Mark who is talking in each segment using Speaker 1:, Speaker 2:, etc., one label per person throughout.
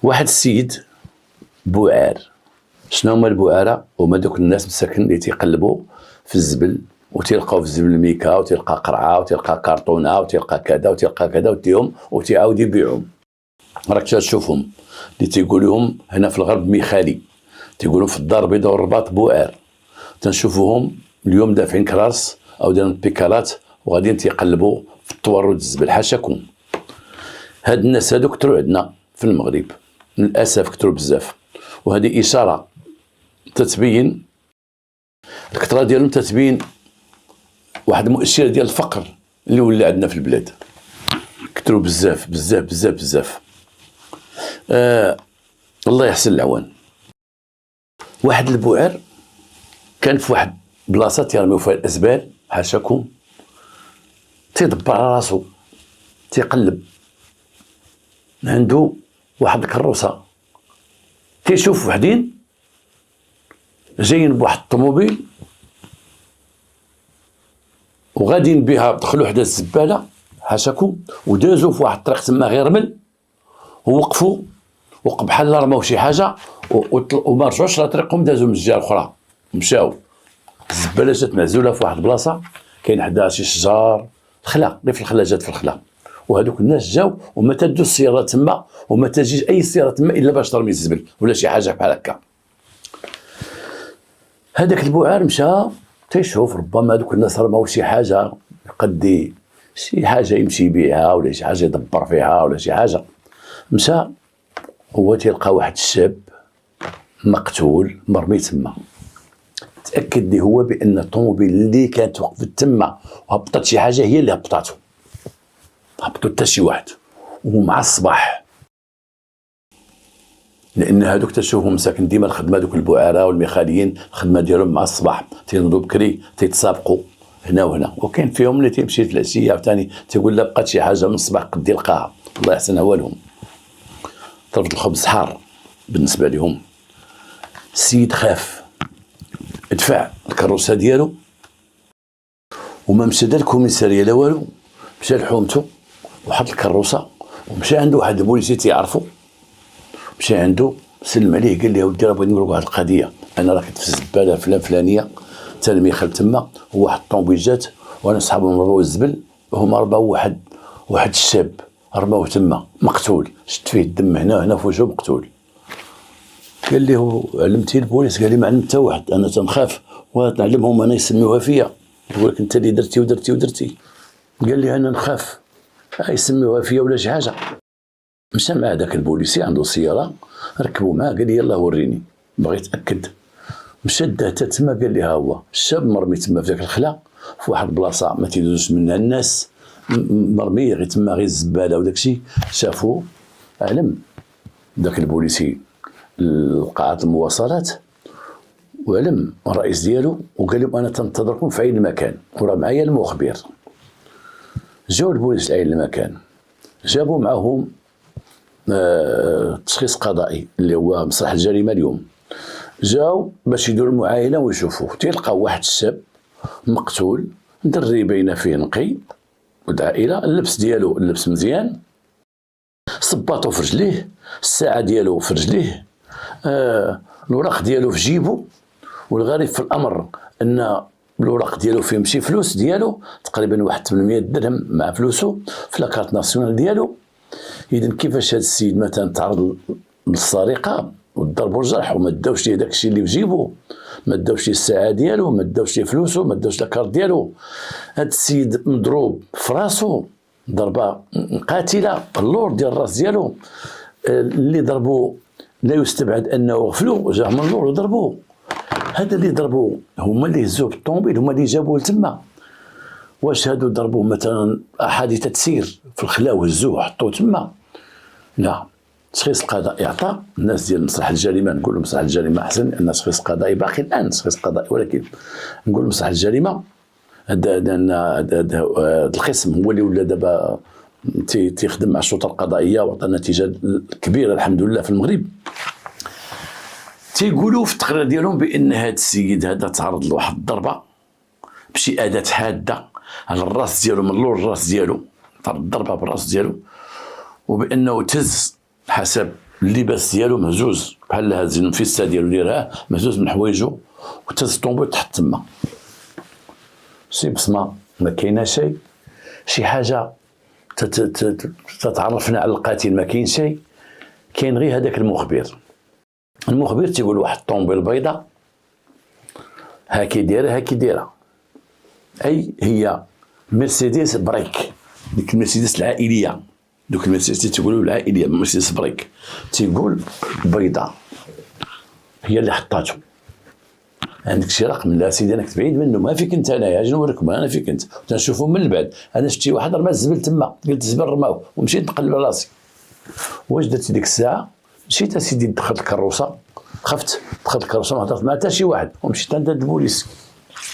Speaker 1: واحد السيد بوعار. شنو هما البوعاره؟ هما دوك الناس مساكن اللي تيقلبوا في الزبل وتلقاو في الزبل ميكا وتلقى قرعه وتلقى كرتونه وتلقى كذا وتلقى كذا وديهم وتعاود يبيعهم. راك تشوفهم اللي تيقول لهم هنا في الغرب ميخالي، تيقولوا في الدار البيضاء والرباط بوعار. تنشوفوهم اليوم دافعين كراس او دايرين بيكالات وغاديين تيقلبوا في الطوارد الزبل. حاشاكم، هاد الناس هادو كثروا عندنا في المغرب للاسف، كثروا بزاف، وهذه اشاره تتبين الكثره ديالهم، تتبين واحد المؤشر ديال الفقر اللي ولا عندنا في البلاد. كثروا بزاف بزاف بزاف بزاف. الله يحسن العوان. واحد البوعر كان في واحد بلاصه تيرميو فيها الازبال، حاشاكم، تيدبر على راسو، تيقلب، عنده واحد الكروسه، تيشوف وحدين جايين بواحد الطوموبيل وغاديين بها، دخلوا حدا الزباله، حاشاكم، ودازوا في واحد الطريق تما غير رمل، ووقفوا بحال رماو شي حاجه وما رجعوش لطريقهم، دازوا من الجهه الاخرى، مشاو. الزباله جات معزوله في واحد البلاصه كاين حداها شي شجار، الخلا، غير في الخلا، جات في الخلا، وهذوك الناس جاو وما تدوز السياره تما وما تجيش اي سياره تما الا باش ترمي الزبل ولا شي حاجه بحال هكا. هذاك البوعار مشى تيشوف ربما هذوك الناس رماو شي حاجه، يقدي شي حاجه يمشي يبيعها ولا شي حاجه يدبر فيها ولا شي حاجه. مشى هو تيلقى واحد الشاب مقتول مرمي تما. تاكد لي هو بان الطوموبيل اللي كانت وقفت تما وهبطت شي حاجه هي اللي هبطاتو، هبطوا حتى شي واحد، ومع الصباح، لان هذوك تشوفهم مساكن ديما الخدمه، دوك البعاره والميخاليين الخدمه ديالهم مع الصباح، تينوضوا بكري تيتسابقوا هنا وهنا، وكاين فيهم اللي تيمشي في العشيه عاوتاني تيقول لا بقات شي حاجه من الصباح قد يلقاها، الله يحسن عوالهم. طرف الخبز حار بالنسبه لهم. السيد خاف، دفع الكروسه ديالو وما مشى دا الكوميساريه لا والو، مشى لحومته وحط الكروسه ومشى عنده واحد البوليسي تيعرفو، مشى عنده سلم عليه، قال له اودي راه بغيت نقول لك واحد القضيه، انا راه كنت في الزباله فلانيه ترمي خل تما، وواحد الطوموبيل جات وانا صحابهم رماو الزبل، هما رماو واحد الشاب رماوه تما مقتول، شفت فيه الدم هنا في وجهه مقتول. قال له علمتي البوليس؟ قال لي ما علمت حتى واحد، انا تنخاف ونعلمهم انا يسميوها فيا، يقول لك انت اللي درتي ودرتي ودرتي. قال لي انا نخاف يسميوها فيا ولا شي حاجه. مشى مع داك البوليسي عنده سياره، ركبوا معاه، قال لي يلاه وريني، بغيت يتاكد. مشى داه حتى تما، قال لي ها هو الشاب مرمي تما في ذاك الخلا في واحد البلاصه ما تيدوزش منها الناس، مرمي غير تما، غير الزباله وداك الشيء. شافوه، علم داك البوليسي لقاعات المواصلات وعلم الرئيس ديالو، وقال لهم انا تنتظركم في اي مكان وراه معايا المخبر. جاو البوليس لأي المكان، جابوا معهم تشخيص قضائي اللي هو مصلحة الجريمة اليوم، جاو باش يديروا المعاينة ويشوفوه. تيلقاو واحد الشاب مقتول، دري باينه فيه نقي والعائلة، اللبس ديالو اللبس مزيان، صباطو في رجليه، الساعة ديالو في رجليه، الوراق ديالو في جيبو. والغريب في الأمر أن الوراق ديالو فيه ماشي فلوس ديالو، تقريبا واحد 800 درهم مع فلوسو في لاكارت ناسيونال ديالو. إذن كيفاش هذا السيد مثلا تعرض للسرقة والضرب والجرح وما داوش ليه داك الشيء اللي في جيبو، ما داوش ليه الساعة ديالو، ما داوش ليه فلوسو، ما داوش لاكارت ديالو. هذا السيد مضروب في راسو ضربة قاتلة، اللور ديال الراس ديالو اللي ضربوه لا يستبعد أنه غفلو، جاه من اللور وضربوه. هذا اللي ضربوه هما اللي هزوه بالطوموبيل، هما اللي جابوه لتما. واش هادو ضربوه مثلا حادثة سير في الخلا وهزوه حطوه تما؟ لا، تشخيص قضائي عطى الناس ديال مصلحة الجريمة، نقولوا مصلحة الجريمة أحسن لأن تشخيص قضائي باقي الآن تشخيص قضائي، ولكن نقول مصلحة الجريمة. هذا القسم هو اللي ولا دابا تيخدم مع الشرطة القضائية وعطى نتيجة كبيرة الحمد لله في المغرب. تيقولوا في التقرير ديالهم بأن هذا السيد هذا تعرض لواحد الضربة بشي أداة حادة على الراس ديالو، من اللور الراس ديالو، تعرض ضربة بالراس ديالو، وبأنه تز حسب اللباس ديالو مهزوز بحال هاز النفيسه ديالو دايرها مهزوز من حوايجو وتسطومبو تحت تما. شي بصمه ما كاينه شي حاجه تتعرفنا على القاتل، ما كاين شيء. كاين غير هذاك المخبر تيقول واحد الطوموبيل بيضاء هاكي دايره اي هي مرسيدس بريك، ديك المرسيدس العائليه، دوك المرسيدس تيقولوا العائليه مرسيدس بريك، تيقول بيضاء هي اللي حطاتو. عندك شي رقم؟ لا سيدي انا كنت بعيد منه، ما فيك انت، انايا اجي نوريكم انا فيك انت، تنشوفو من البعد. انا شفت شي واحد رمى الزبل تما، قلت الزبل رماو ومشيت نقلب راسي. واش درت ديك الساعه؟ مشيت اسيدي دخلت الكروسه، خفت دخلت الكروسه ما هضرت مع حتى شي واحد ومشيت عند البوليس.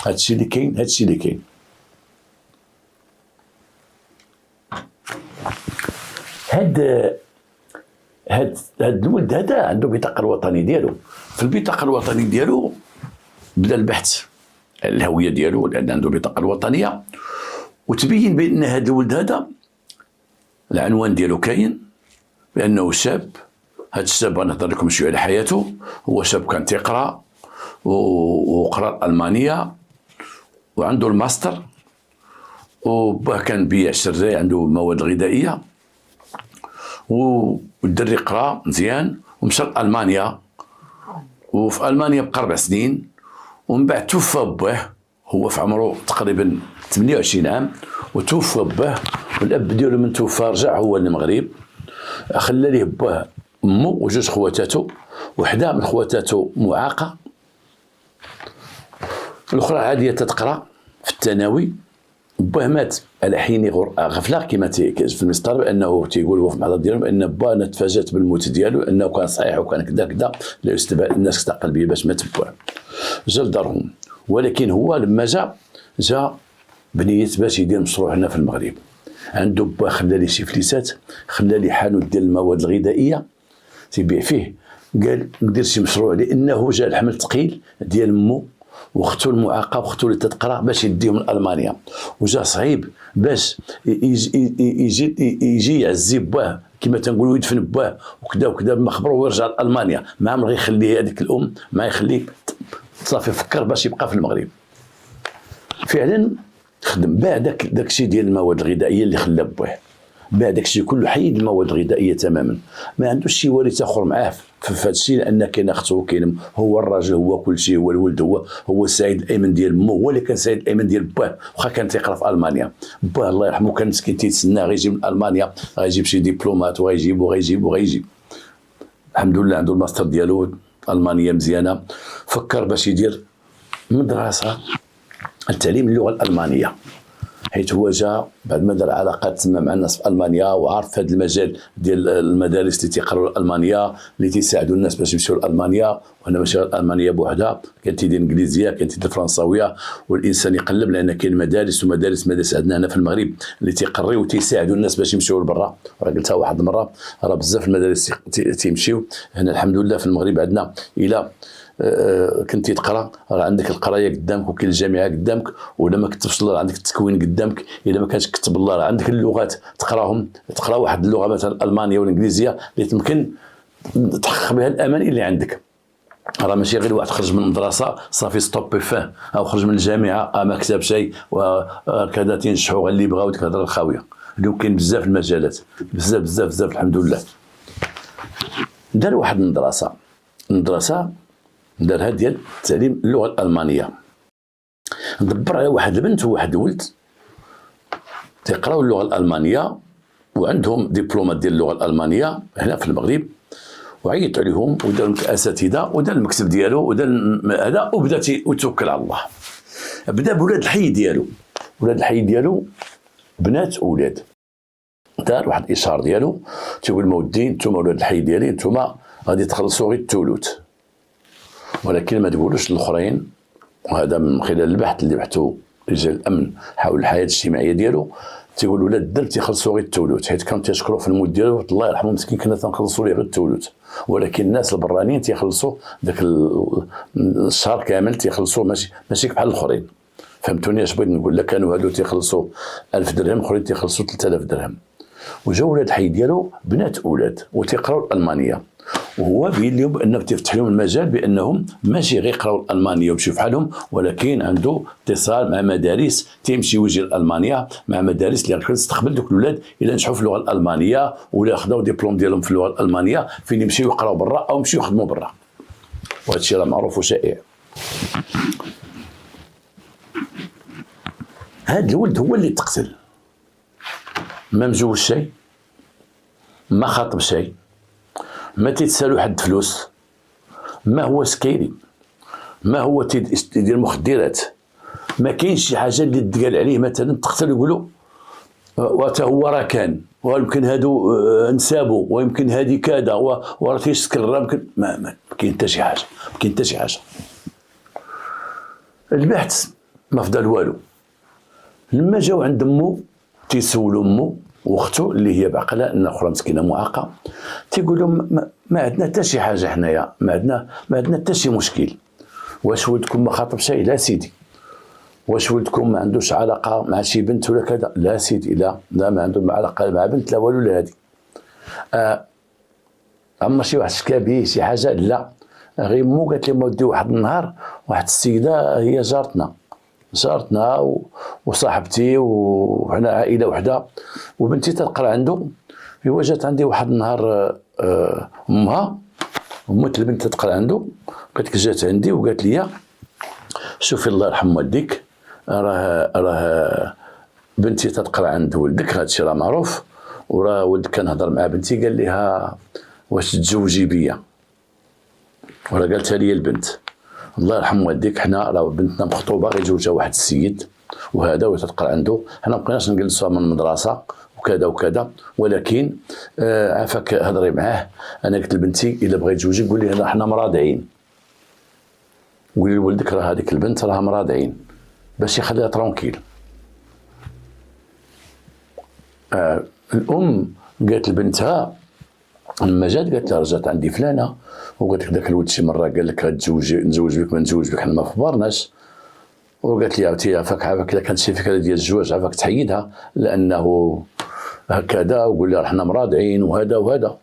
Speaker 1: هادشي اللي كاين. هاد الولد هذا عنده بطاقه الوطني ديالو. في البطاقه الوطني ديالو بدا البحث على الهويه ديالو لان عنده البطاقه الوطنيه، وتبين بان هذا الولد هذا العنوان ديالو كاين بانه شاب. هذا الشاب غنهضر لكم شويه على حياته. هو شاب كان تيقرا وقرا الالمانيه وعنده الماستر، وباه كان بيع شراي، عنده مواد غذائيه، والدري قرا مزيان ومشى لألمانيا، وفي ألمانيا بقى 4 سنين، ومن بعد توفى باه. هو في عمره تقريبا 28 عام وتوفى باه، والاب ديالو من توفى رجع هو للمغرب، خلى ليه باه امه وجوج خواتاتو، وحده من خواتاتو معاقه، الاخرى عاديه تتقرا في الثانوي. باه مات على حين غفله كما في المسطر، بانه تيقول هو في المحاضره ديالهم بان با انا تفاجات بالموت ديالو، انه كان صحيح وكان كذا لا يستبعد الناس تعقل به باش مات باه. جا لدارهم، ولكن هو لما جا بنيه باش يدير مشروع هنا في المغرب. عنده با خلى لي شي فليسات، خلى لي حانوت ديال المواد الغذائيه تيبيع فيه. قال ندير شي مشروع لانه جا الحمل ثقيل ديال مو واختو المعاقه واختو اللي تتقرا باش يديهم لالمانيا، وجا صعيب باش يجي يعزي باه كما تنقولوا يدفن باه وكذا ما خبروا ويرجع لالمانيا. ما عمره يخلي هذيك الام، ما يخليه صافي فكر باش يبقى في المغرب. فعلا خدم باع داك الشيء ديال المواد الغذائيه اللي خلى باه، باع داك الشيء كله، حيد المواد الغذائيه تماما، ما عندوش شي وارث اخر معاه في هذا الشيء، لان كاين اختو، كاين هو الراجل، هو كل شيء، هو الولد، هو السعيد الايمن ديال مو، هو اللي كان السعيد الايمن ديال باه، واخا كان تيقرا في المانيا. باه الله يرحمه كان مسكين تيتسنى غيجي من المانيا، غيجيب شي دبلومات وغيجيب. الحمد لله عنده الماستر ديالو المانيه مزيانه. فكر باش يدير مدرسه التعليم اللغه الالمانيه، حيث هو جا بعد ما دار علاقات تما مع الناس في المانيا، وعارف في هذا المجال ديال المدارس اللي تيقراو الالمانيه، اللي تيساعدوا الناس باش يمشيو لالمانيا. وهنا ماشي غير الالمانيه بوحدها، كان تيدير الانجليزيه، كان تيدير الفرنساويه، والانسان يقلب، لان كاين مدارس عندنا هنا في المغرب اللي تيقريو وتيساعدوا الناس باش يمشيو لبرا. راه قلتها واحد المره، راه بزاف المدارس تيمشيو. هنا الحمد لله في المغرب عندنا الى كنتي تقرا راه عندك القرايه قدامك، وكاين الجامعه قدامك، ولا ما كتبش الله عندك التكوين قدامك. الا ما كانش كتب الله راه عندك اللغات تقراهم، تقرا واحد اللغه مثلا الالمانيه والانجليزيه اللي تمكن تحقق بها الامان اللي عندك. راه ماشي غير واحد خرج من المدرسه صافي ستوبي فيه، او خرج من الجامعه ما كتب شيء وكذا تينجحوا غير اللي بغاو ديك الهضره الخاويه. اليوم كاين بزاف المجالات، بزاف الحمد لله. دار واحد المدرسه دارها ديال تعليم اللغه الالمانيه، دبر على واحد البنت وواحد الولد تيقراو اللغه الالمانيه وعندهم دبلومات ديال اللغه الالمانيه هنا في المغرب، وعيط عليهم ودار اساتذه ودار المكتب ديالو ودار هذا، وبدا يتوكل على الله. بدا بولاد الحي ديالو بنات وولاد. دار واحد الاشهار ديالو تيقول مودين نتوما ولاد الحي ديالي نتوما غادي تخلصوا غير الثلث، ولكن ما تقولوش للاخرين. وهذا من خلال البحث اللي بحثوا رجال الامن حول الحياه الاجتماعيه ديالو، تيقول ولاد الدرب تيخلصوا غير الثلث، حيت كانوا تيشكروا في الموت ديالو الله يرحمه مسكين كنا تنخلصوا ليه غير الثلث، ولكن الناس البرانيين تيخلصوا ذاك الشهر كامل، تيخلصوا ماشي بحال الاخرين. فهمتوني اش بغيت نقول لك؟ كانوا هادو تيخلصوا 1000 درهم، الاخرين تيخلصوا 3000 درهم. وجاو ولاد الحي ديالو بنات اولاد وتيقراو الالمانيه، وهو بين لهم بانه تفتح لهم المجال بانهم ماشي غير يقراو الالمانيه ويمشيو بحالهم، ولكن عنده اتصال مع مدارس تيمشي ويجي لالمانيا، مع مدارس اللي غادي تستقبل دوك الاولاد الى نجحوا في اللغه الالمانيه ولا خداو ديبلوم ديالهم في اللغه الالمانيه فين يمشيو يقراو برا او يمشيو يخدموا برا. وهذا الشيء راه معروف وشائع. هذا الولد هو اللي تقتل، ما مزوج شيء، ما خاطب شيء، ما تيتسالو حد فلوس، ما هو سكيري، ما هو تيدير مخدرات، ما كاينش شي حاجه اللي تقال عليه مثلا تقتل يقولوا واتا هو راه كان ويمكن هادو نسابو ويمكن هادي كذا وراه تيسكر راه يمكن ما كاين حتى شي حاجه، ما كاين حتى شي حاجه. البحث ما فضل والو. لما جاو عند امو تيسولوا امو واختو اللي هي بعقله ان اخرى مسكينه معاقه، تيقول لهم ما عندنا حتى شي حاجه حنايا، ما عندنا حتى شي مشكل. واش ولدكم ما خاطب شيء؟ لا سيدي. واش ولدكم ما عندوش علاقه مع شي بنت ولا كذا؟ لا سيدي. لا ما عنده علاقه مع بنت لا والو لا هادي. اما شي واحد شكا به شي حاجه؟ لا. غير مو قالت لي مودي واحد النهار واحد السيده هي جارتنا وصاحبتي وحنا عائله وحده وبنتي تقرا عنده. هو جات عندي واحد النهار امها ومت البنت تقرا عنده، قالت لك جات عندي وقالت لي شوفي الله يرحم والديك راه بنتي تقرا عند ولدك، هذا الشيء راه معروف، وراه ولدك كان هضر مع بنتي قال لها واش تتزوجي بيا، وراه قالتها لي البنت الله يرحم والديك حنا راه بنتنا مخطوبه غير يتزوجها واحد السيد وهذا وتتقرا عنده، حنا مابقيناش نجلسوها من المدرسه وكذا وكذا، ولكن عافاك هضري معاه. انا قلت لبنتي الا بغيت تزوجي قولي لها حنا مراضعين، قولي لولدك راه هذيك البنت راه مراضعين باش يخليها ترونكيل. الام قالت لبنتها لما جات قالت لها رجعت عندي فلانه وقالت لك ذاك الولد شي مره قال لك نزوج بك ما نزوج بك حنا ما خبرناش، وقالت لي عاوتاني عافاك الا كانت شي فكره ديال الزواج عافاك تحيدها لانه هكذا، وقول لها حنا مراضعين وهذا وهذا.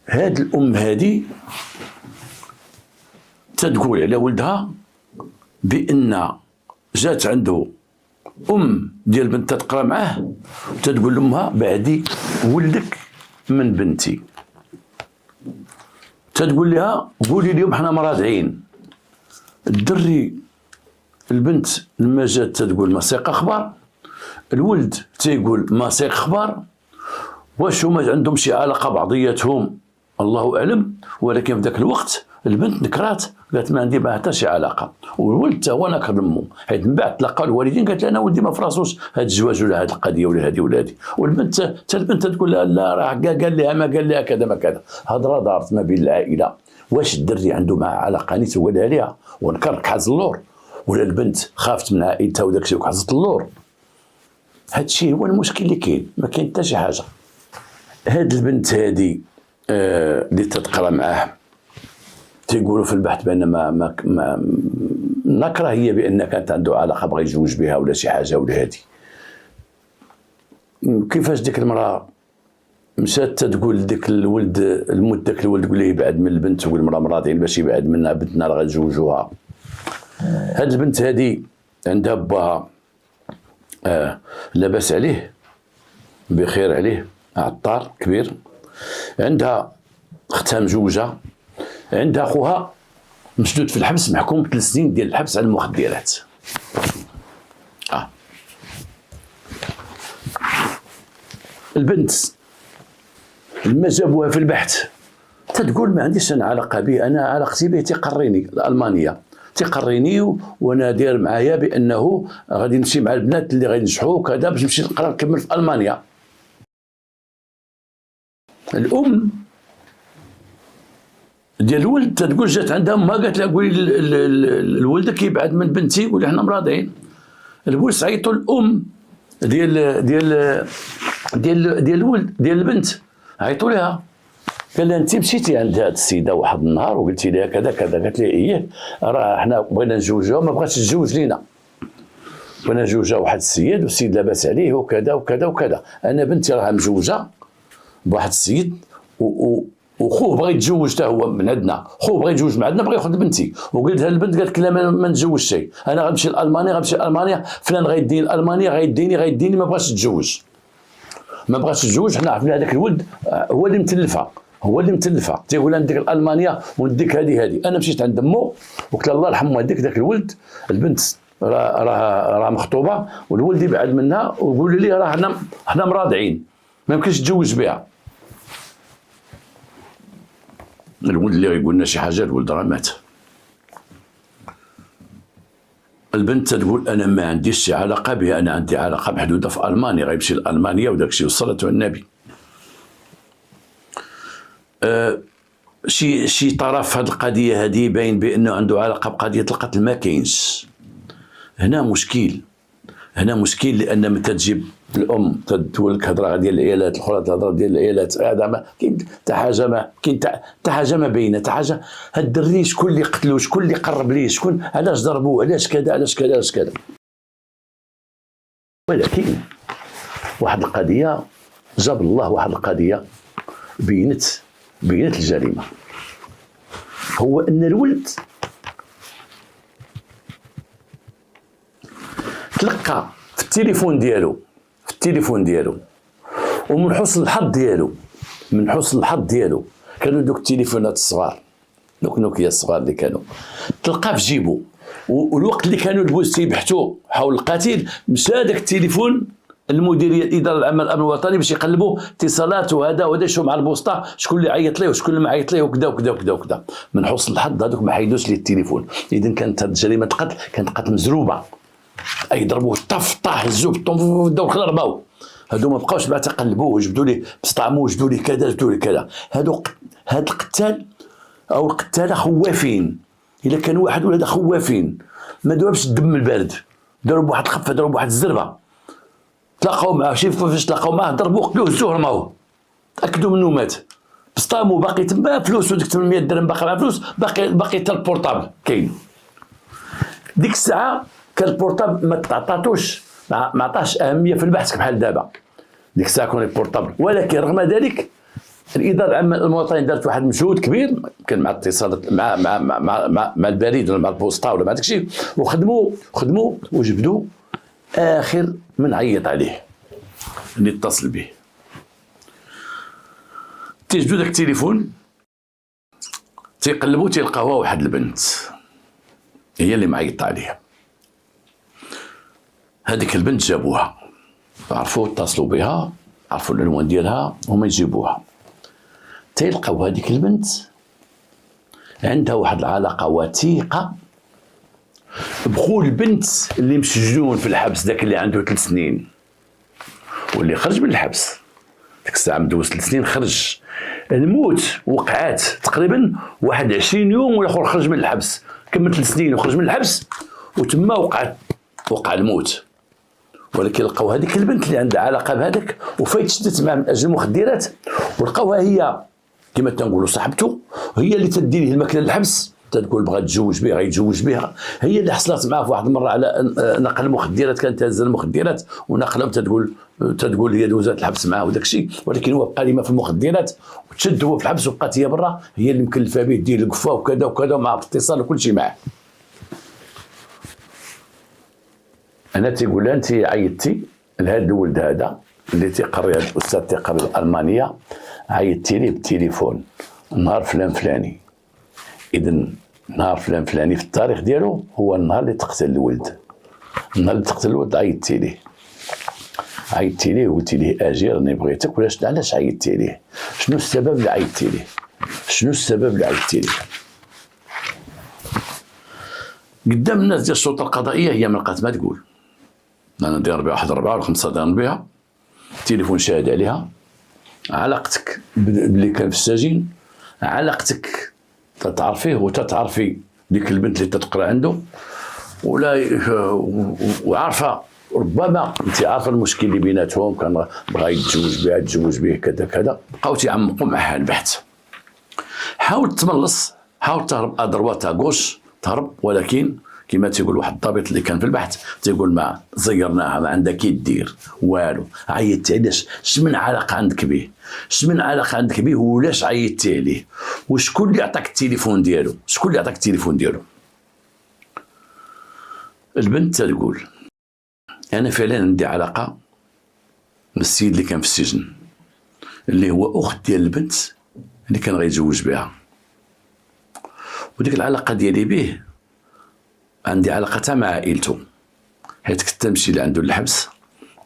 Speaker 1: هاد الام هادي تتقول على ولدها بان جات عنده ام ديال بنت تقرا معاه وتتقول لامها بعدي ولدك من بنتي، تتقول لها قولي لهم حنا مراضعين. الدري البنت لما جات تتقول ما سيق اخبار، الولد تيقول ما سيق اخبار. واش هما عندهم شي علاقه بعضياتهم الله اعلم، ولكن في ذاك الوقت البنت نكرات قالت ما عندي معها حتى شي علاقه، والولد تا هو نكر لامو، حيت من بعد تلقاو الوالدين قالت لها انا ولدي ما فراسوش هذا الزواج ولا هذه القضيه ولا هذه ولا هذه، والبنت تا البنت تقول لها لا راه قال لها ما قال لها كذا ما كذا. هضره دارت ما بين العائله، واش الدري عنده معها علاقه نيت وقالها لها ونكر كحز اللور، ولا البنت خافت من عائلتها وداك الشيء وكحزت اللور. هذا الشيء هو المشكل اللي كاين، ما كاين حتى شي حاجه. هاد البنت هادي اللي تتقرا معاه تيقولوا في البحث بان ما نكره هي بان كانت عنده علاقه بغى يتزوج بها ولا شي حاجه ولا هادي. كيفاش ديك المراه مشات تقول ديك الولد المد داك الولد تقول ليه يبعد من البنت، تقول المراه مراضين باش يبعد منها بنتنا راه غتزوجوها. هاد البنت هادي عندها باها لاباس عليه بخير عليه عطار كبير، عندها اختها مزوجه، عندها خوها مسدود في الحبس محكوم ب3 سنين ديال الحبس على المخدرات. البنت لما جابوها في البحث تتقول ما عنديش انا علاقه به، انا علاقتي به تيقريني الالمانيه تيقريني وانا داير معايا بانه غادي نمشي مع البنات اللي غينجحوا وكذا باش نمشي نقرا نكمل في المانيا. الام ديال الولد تتقول جات عندها امها قالت لها قولي لولدك يبعد من بنتي قولي حنا مراضعين. البوليس عيطوا الام ديال الولد ديال البنت عيطوا لها، قال لها انت مشيتي عند هذه السيده واحد النهار وقلتي لها كذا كذا، قالت لي ايه راه حنا بغينا نزوجوها ما بغاتش تزوج لينا، بغينا نزوجها واحد السيد والسيد لاباس عليه وكذا وكذا وكذا، انا بنتي راها مزوجه بواحد السيد وخوه بغى يتزوج حتى هو من عندنا، خوه بغى يتزوج من عندنا، بغى ياخذ بنتي، وقلت لها البنت قالت لا ما نتزوجش، انا غنمشي لالمانيا، فلان غيديني لالمانيا، غيديني ما بغاش تتزوج، حنا عرفنا هذاك الولد هو اللي متلفه، تيقول نديك لالمانيا ونديك هذه، انا مشيت عند مو وقلت الله يرحمه ذاك الولد، البنت راه مخطوبه والولد يبعد منها ويقول لي راه حنا مراضعين ما يمكنش تتزوج بها. الولد اللي غيقول لنا شي حاجه الولد راه مات. البنت تقول انا ما عنديش علاقه بها، انا عندي علاقه محدوده في المانيا، غيمشي لالمانيا وداك الشيء والصلاه على النبي. شي طرف في هذه القضيه هذه باين بانه عنده علاقه بقضيه القتل ما كاينش. هنا مشكل لان متى تجيب الام تقول لك هضره ديال العيالات، الاخرى تهضر ديال العيالات، هذا ما كاين حتى حاجه، ما كاين حتى حاجه ما باينه، حتى حاجه. هاد الدري شكون اللي قتلو، شكون اللي قرب ليه، شكون علاش ضربوه، علاش كذا. ولكن واحد القضيه جاب الله، واحد القضيه بينت الجريمه، هو ان الولد تلقى في التليفون ديالو ومن حسن الحظ ديالو كانوا دوك التليفونات الصغار، دوك نوكيا الصغار اللي كانوا، تلقاه في جيبو، والوقت اللي كانوا البوليس تيبحثوا حول القتيل مشى داك التليفون المديريه الاداره العامه للامن الوطني باش يقلبوا اتصالات وهذا يشوفوا مع البوسطه شكون اللي عيط ليه وشكون اللي ما عيط ليه وكذا. من حسن الحظ هذوك ما حيدوش ليه التليفون. اذا كانت هذه جريمه القتل كانت قتل مزروبه، اي ضربوه طاح هزوه بالطوم بداو خرباو، هادو ما بقاوش بعد تقلبوه جبدوا ليه بسطامو جبدوا ليه كذا. هاد القتال او القتاله خوافين، الا كان واحد ولا خوافين ما داوش الدم البارد، داروا بواحد الخفه، داروا بواحد الزربه، تلاقاو معاه فاش تلاقاو معاه ضربوه قتلوه هزوه رماوه، تاكدوا منه مات. بسطامو باقي تما فلوس، وديك 800 درهم باقي مع فلوس، باقي حتى البورطابل كاين. ديك الساعه كان البورطابل ما تعطاتوش، ما عطاش اهميه في البحث بحال دابا، ديك الساعه كون البورطابل. ولكن رغم ذلك الاداره العامه للمواطنه دارت واحد المجهود كبير، كان مع اتصالات مع البريد ولا مع البوسطه ولا مع داكشي، وخدموا وجبدوا اخر من عيط عليه اللي اتصل به، تيجبدوا داك التليفون تيقلبوا تيلقاوها واحد البنت هي اللي معيط عليها. هذيك البنت جابوها، عرفوا اتصلوا بها، عرفوا العنوان ديالها، هما يجيبوها تيلقاو هذيك البنت عندها واحد العلاقه وثيقه بخو البنت اللي مسجون في الحبس، داك اللي عنده 3 سنين واللي خرج من الحبس. ديك الساعه مدوز 3 سنين خرج، الموت وقعات تقريبا واحد 20 يوم والاخر خرج من الحبس، كمل 3 سنين وخرج من الحبس وتما وقع الموت. ولكن لقاو هذيك البنت اللي عندها علاقه بهذاك وفايت شدت معاه من اجل المخدرات، ولقاوها هي كما تنقولوا صاحبته، هي اللي تدي له الماكله للحبس، تقول بغا تتزوج به غيتزوج بها، هي اللي حصلت معاه في واحد المره على نقل المخدرات، كانت تهز المخدرات ونقلهم، تقول هي دوزات الحبس معاه وداك الشيء، ولكن هو بقى ليما في المخدرات وتشد هو في الحبس وبقات هي برا، هي اللي مكلفه به دير القفه وكذا ومع اتصال وكل شيء معاه. انا تيقول لها انت عيطتي لهذا الولد هذا اللي تيقري، هذا الاستاذ تيقري الالمانيه، عيطتي لي بالتليفون نهار فلان فلاني، اذا نهار فلان فلاني في التاريخ ديالو هو النهار اللي تقتل الولد، النهار اللي تقتل الولد عيطتي ليه وقلتي ليه اجي راني بغيتك، علاش عيطتي ليه، شنو السبب اللي عيطتي ليه، قدام الناس ديال الشرطه القضائيه هي ما لقات ما تقول، انا ندير بها واحد 4 ولا 5 ديال بها، التليفون شاهد عليها، علاقتك باللي كان في السجين، علاقتك تتعرفيه وتتعرفي ديك البنت اللي تتقرا عنده، وعارفه ربما انت عارفه المشكل اللي بيناتهم، كان بغا يتزوج به كذا، بقاو تيعمقوا معها البحث، حاولت تملص، حاولت تهرب ادروات غوش تهرب، ولكن كما تيقول واحد الضابط اللي كان في البحث، تيقول ما زيرناها ما عندها كي دير والو. عيطتي علاش؟ شمن علاقه عندك به؟ شمن علاقه عندك به ولاش عيطتي عليه؟ وشكون اللي عطاك التليفون ديالو؟ شكون اللي عطاك التليفون ديالو؟ البنت تقول انا فعلا عندي علاقه بالسيد اللي كان في السجن، اللي هو اخت ديال البنت اللي كان غيتزوج بها، وديك العلاقه ديالي به عندي علاقتها مع عائلته، حيت كنت تمشي لعندو للحبس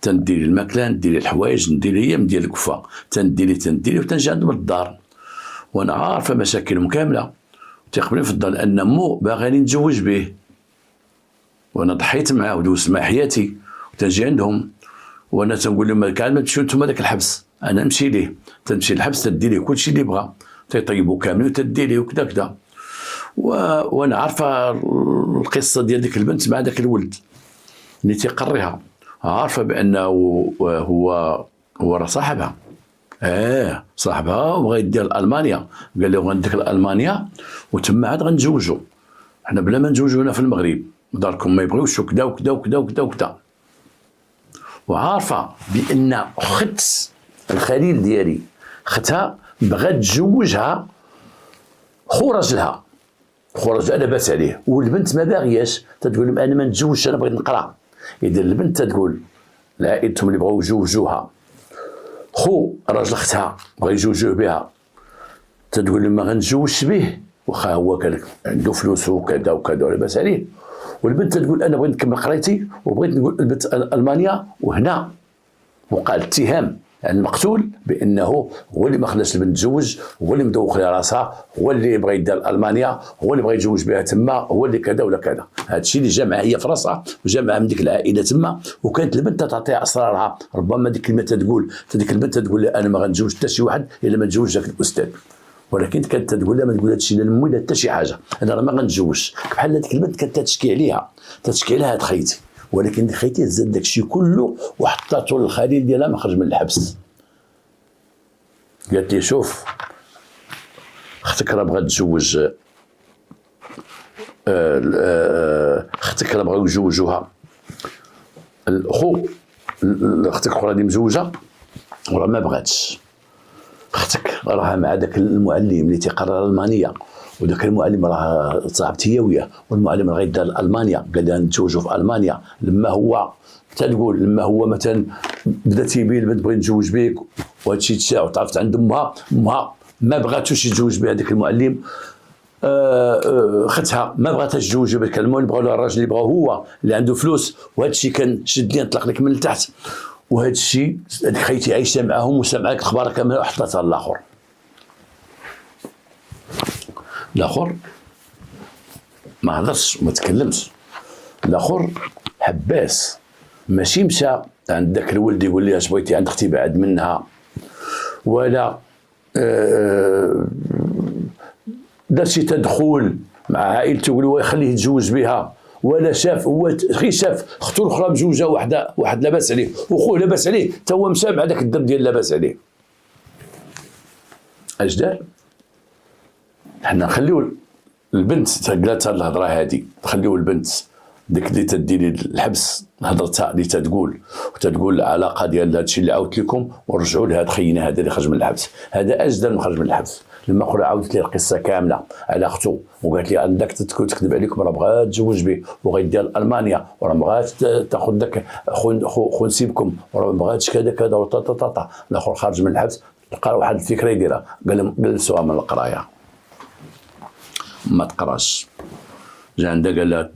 Speaker 1: تندير الماكله، ندير الحوايج، ندير هي ندير الكفا، تندير وتنجي عندهم للدار، وانا عارفه مشاكلهم كامله، تيقبلني في الدار لان مو باغاني نتزوج به، وانا ضحيت معاه ودوزت مع حياتي، وتنجي عندهم وانا تنقول لهم كاع ما تمشيو نتوما داك الحبس، انا نمشي ليه، تمشي للحبس تدير ليه كلشي اللي بغا، تيطيبوا كامل وتدير ليه وكذا كذا. وانا عارفه القصه ديال ديك البنت مع داك الولد اللي تيقريها، عارفه بانه هو راه صاحبها، صاحبها وبغى يدير المانيا، قال له غنديك لالمانيا وتما عاد غنتزوجوا، حنا بلا ما نتزوجوا هنا في المغرب، داركم ما يبغيوش وكذا وكذا وكذا وكذا وكذا. وعارفه بان اخت الخليل ديالي اختها بغات تزوجها خو راجلها، لاباس عليه، والبنت ما باغياش، تتقول لهم انا ما نتزوجش، انا بغيت نقرا. اذا البنت تتقول لعائلتهم اللي بغاو يزوجوها خو راجل اختها بغا يزوجوه بها، تتقول لهم ما غنتزوجش به واخا هو كان عنده فلوس وكذا وكذا ولاباس عليه، والبنت تقول انا بغيت نكمل قرايتي وبغيت نقول البنت المانيا. وهنا وقع الاتهام عن المقتول بانه هو اللي ما خلاش البنت تتزوج، هو اللي مدوخ لها راسها، هو اللي بغى يدير المانيا، هو اللي بغى يتزوج بها تما، هو اللي كذا ولا كذا. هذا الشيء اللي جمعها هي في راسها وجمعها من ديك العائله تما، وكانت البنت تعطيها اسرارها. ربما ديك الكلمه تقول ديك البنت تقول لها انا ما غنتزوج حتى شي واحد الا ما نتزوج ذاك الاستاذ، ولكن كانت تقول لها ما تقول هادشي لا لمي لا حتى شي حاجه، انا راه ما غنتزوجش. بحال هذيك البنت كانت تشكي عليها هاد خيتي، ولكن خيتي زاد داكشي كله وحطاتو للخليل ديالها ما خرج من الحبس. قالت لي شوف اختك راه بغات تزوج، اختك راه بغاو يزوجوها، الخو اختك الاخرى اللي مزوجه وراه ما بغاتش، اختك راها مع داك المعلم اللي تيقرر المانيا، وداك المعلم راه تصاحبت هي وياه، والمعلم راه غيدار المانيا، قال لها نتزوجوا في المانيا. لما هو مثلا بدا تيبين البنت بغي نتزوج بك وهادشي تشاع وتعرفت عند امها ما بغاتوش يتزوج بها داك المعلم، اختها ما بغاتهاش تتزوج بك، المهم بغاو لها الراجل اللي بغاو هو اللي عنده فلوس، وهذا الشيء كان شد لي نطلق لك من التحت، وهذا الشيء هذيك خيتي عايشه معاهم وسامعه لك الاخبار كامله وحطاتها للاخر. الاخر ما هضرش وما تكلمش، الاخر حباس، ماشي مشى عند داك الولد يقول لي اش بغيتي عند اختي بعد منها، ولا دار شي تدخل مع عائلته يقول له يخليه يتزوج بها، ولا شاف هو غير شاف اختو الاخرى مزوجه واحد لاباس عليه، وخوه لاباس عليه، تا هو مشى مع داك الدرب ديال لاباس عليه. اش دار؟ حنا نخليو البنت قالت هاد الهضره هادي، نخليو البنت ديك اللي تدير الحبس هضرتها اللي تتقول العلاقه ديال هادشي اللي عاودت لكم، ورجعوا لها خينا هذا اللي خرج من الحبس. هذا اجدر من خرج من الحبس. لما قرا عاودت لي القصه كامله على اختو وقالت لي عندك تكذب عليكم، راه بغات تزوج به وغيدير المانيا، وراه بغات تاخذ داك خو نسيبكم، وراه ما بغاتش كذا كذا وطاطا. الاخر خارج من الحبس لقى واحد الفكره يديرها، قال لهم جلسوها من القرايه ما تقراش. جا عندها قال لها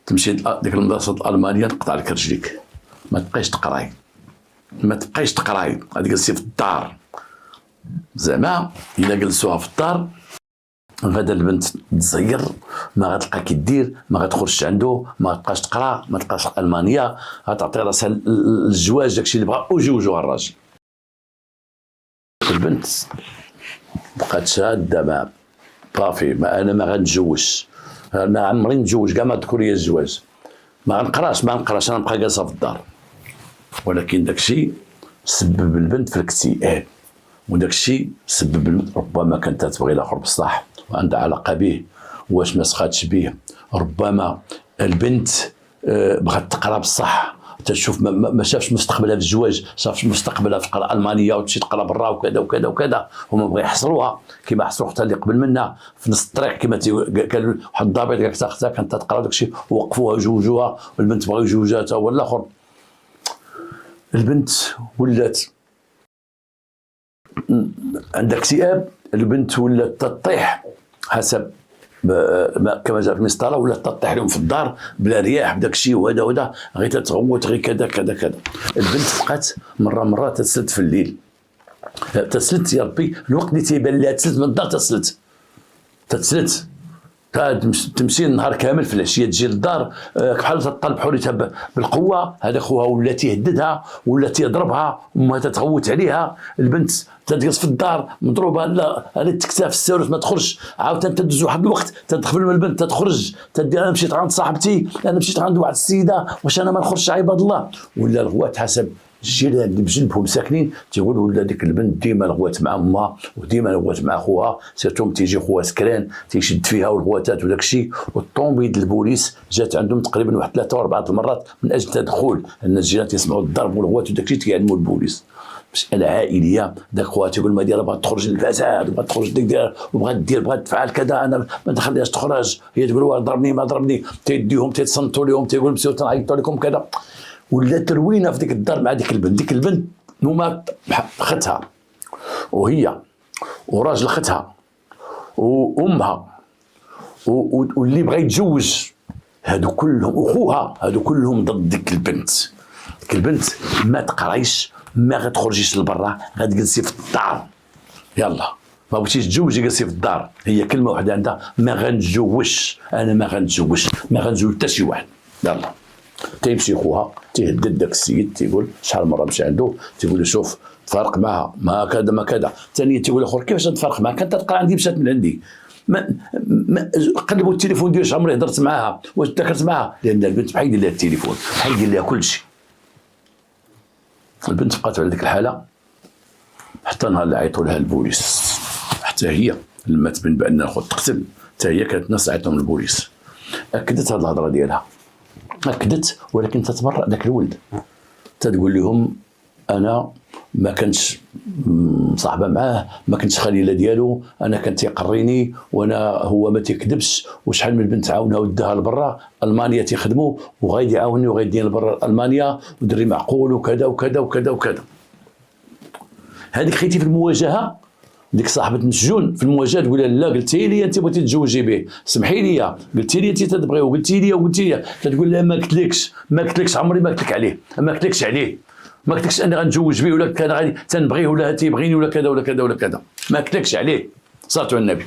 Speaker 1: تمشي ديك المدرسه الالمانيه نقطع لك رجليك، ما تبقايش تقراي، غادي جلسي في الدار. زعما الا جلسوها في الدار غادا البنت تزير، ما غتلقى كي دير، ما غتخرجش عنده، ما تبقاش تقرا، ما تبقاش الالمانيه، غتعطي راسها الزواج داكشي اللي بغا ويجوجوها الراجل. البنت بقات شاده ما صافي، انا ما غنتزوجش، انا عمري نتزوج كاع ما ذكر لي الزواج، ما غنقراش انا نبقى جالسه في الدار. ولكن داكشي سبب البنت في الاكتئاب، وداكشي سبب ربما كانت تبغي الاخر بصح وعندها علاقه به، واش ما سخاتش به، ربما البنت بغات تقرا بصح، تشوف ما شافش مستقبلها في الزواج، شافش مستقبلها في تقرا المانيا وتمشي تقرا برا وكذا وكذا وكذا. هما بغاو يحصروها كيما حصروا اختها اللي قبل منها في نص الطريق، كيما قالوا واحد الضابط قال لك اختها كانت تقرا وداك الشيء، ووقفوها وجوجوها، والبنت بغاو يجوجوها حتى هو الاخر. البنت ولات عندها اكتئاب، البنت ولات تطيح حسب كما جاء في المسطره، ولا تطيح لهم في الدار بلا رياح بداك الشيء وهذا وهذا، غير تتغوت غير كذا كذا كذا. البنت بقات مره تسلت في الليل، تسلت يا ربي الوقت اللي تيبان لها تسلت من الدار، تسلت تمشي النهار كامل، في العشيه تجي للدار بحال تطلب حريتها بالقوه. هذا خوها ولا تيهددها ولا تيضربها، امها تتغوت عليها. البنت تجلس في الدار مضروبه، لا هذه تكتاف الساروت ما تخرج، عاوتاني تدوز واحد الوقت تدخل من البنت تخرج، تدير انا مشيت عند صاحبتي، انا مشيت عند واحد السيده، واش انا ما نخرجش عباد الله. ولا الغوات حسب الجيران اللي بجنبهم ساكنين تيقولوا ولا ديك البنت ديما الغوات مع امها وديما الغوات مع خوها، سيرتو تيجي خوها سكران تيشد فيها والغواتات وداك الشيء. والطومبيد البوليس جات عندهم تقريبا واحد 3 أو 4 المرات من اجل تدخل، ان الجيران تيسمعوا الضرب والغوات وداك الشيء تيعلموا البوليس. مسألة عائليه، داك خوها تيقول ما دايره بغات تخرج للفساد وبغات تخرج دير وبغات دير بغات تفعل كذا، انا ما نخليهاش تخرج، هي تقول واه ضربني ما ضربني، تيديهم تيتصنتوا لهم تيقول مسيو تنعيطوا لكم كذا. ولا تروينه في ديك الدار مع ديك البنت هما اختها وهي وراجل اختها وامها واللي بغى يتزوج، هادو كلهم اخوها، هادو كلهم ضد ديك البنت. ديك البنت ما تقرايش، ما غتخرجيش لبرا، غتجلسي في الدار، يلا ما بغيتيش تتزوجي جلسي في الدار. هي كلمه واحده عندها، ما غنتزوجش، انا ما غنتزوجش حتى شي واحد، يلا. تيمشي خوها تيهدد داك السيد، تيقول شحال مره مشى عنده تيقول له شوف تفارق معها ما كذا ما كذا. ثاني تيقول الاخر كيفاش نتفارق معها، كانت تلقى عندي مشات من عندي، ما قلبوا التليفون ديالو عمري هضرت معاها واش ذكرت معاها، لان البنت بحال يدير لها التليفون بحال يدير لها كل شيء. البنت بقات على ديك الحاله حتى نهار اللي عيطوا لها البوليس، حتى هي لما تبين بان الاخت تقتل حتى هي كانت ناس عيطوا من البوليس. اكدت هذه الهضره ديالها، اكدت، ولكن تتبرأ ذاك الولد، تتقول لهم انا ما كنتش مصاحبه معاه، ما كنتش خليله ديالو، انا كان تيقريني وانا هو ما تيكذبش، وشحال من بنت عاونها وداها لبرا المانيا تيخدموا وغايدي يعاونني وغايديني لبرا المانيا ودري معقول وكذا وكذا وكذا وكذا. هذيك خيتي في المواجهه، ديك صاحبه المسجون في المواجهه تقول لا قلتي لي انت بغيتي تتزوجي به، سمحي لي قلتي لي انت تبغيه وقلتي لي تقول لا ما قلتلكش عمري ما قلت لك عليه، ما قلتلكش عليه، ما قلتلكش انا غنتزوج به ولا كان غادي تنبغيه ولا تيبغيني ولا كذا ولا كذا ولا كذا، ما قلتلكش عليه، صلاتو على النبي.